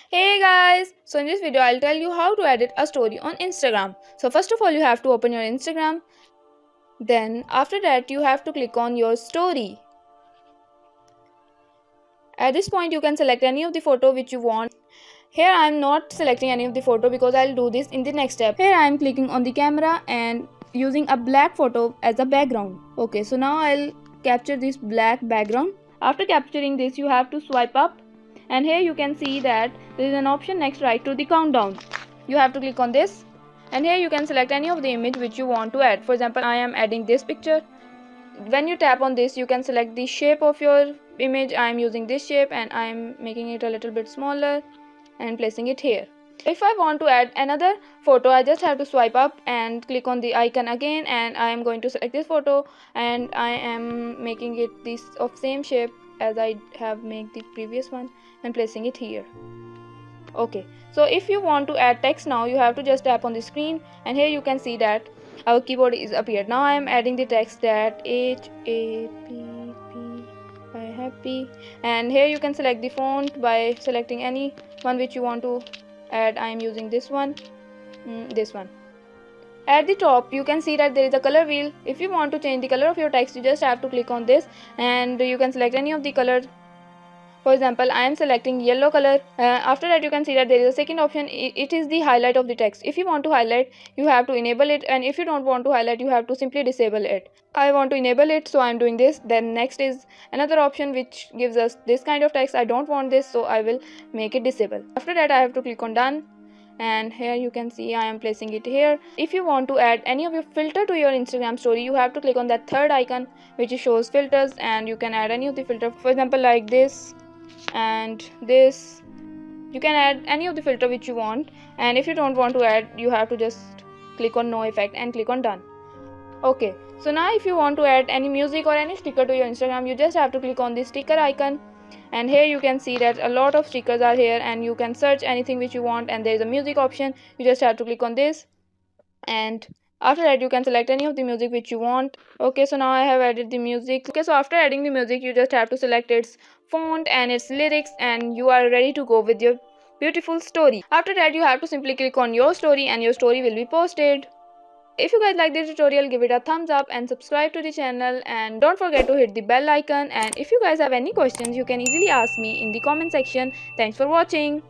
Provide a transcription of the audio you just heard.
Hey guys! So in this video I'll tell you how to edit a story on Instagram. So first of all you have to open your Instagram. Then after that you have to click on your story. At this point you can select any of the photo which you want. Here I am not selecting any of the photo because I'll do this in the next step. Here I am clicking on the camera and using a black photo as a background. Okay, so now I'll capture this black background. After capturing this you have to swipe up. And here you can see that there is an option next right to the countdown. You have to click on this and here you can select any of the image which you want to add. For example, I am adding this picture. When you tap on this you can select the shape of your image. I am using this shape and I am making it a little bit smaller and placing it here. If I want to add another photo, I just have to swipe up and click on the icon again, and I am going to select this photo and I am making it this of same shape as I have made the previous one and placing it here. Okay, so if you want to add text now, you have to just tap on the screen and here you can see that our keyboard is appeared. Now I am adding the text that HAPPY happy, and here you can select the font by selecting any one which you want to add. I am using this one. At the top you can see that there is a color wheel. If you want to change the color of your text, you just have to click on this and you can select any of the color. For example, I am selecting yellow color. After that you can see that there is a second option. It is the highlight of the text. If you want to highlight, you have to enable it, and if you don't want to highlight, you have to simply disable it. I want to enable it, so I am doing this. Then next is another option which gives us this kind of text. I don't want this, so I will make it disable. After that I have to click on done, and here you can see I am placing it here. If you want to add any of your filter to your Instagram story, you have to click on that third icon which shows filters, and you can add any of the filter. For example, like this and this. You can add any of the filter which you want, and if you don't want to add, you have to just click on no effect and click on done. Okay, so now if you want to add any music or any sticker to your Instagram, you just have to click on the sticker icon, and here you can see that a lot of stickers are here and you can search anything which you want, and there is a music option. You just have to click on this, and after that you can select any of the music which you want. Okay, so now I have added the music. Okay, so after adding the music you just have to select its font and its lyrics, and you are ready to go with your beautiful story. After that you have to simply click on your story and your story will be posted. If you guys like this tutorial, give it a thumbs up and subscribe to the channel, and don't forget to hit the bell icon. And if you guys have any questions, you can easily ask me in the comment section. Thanks for watching.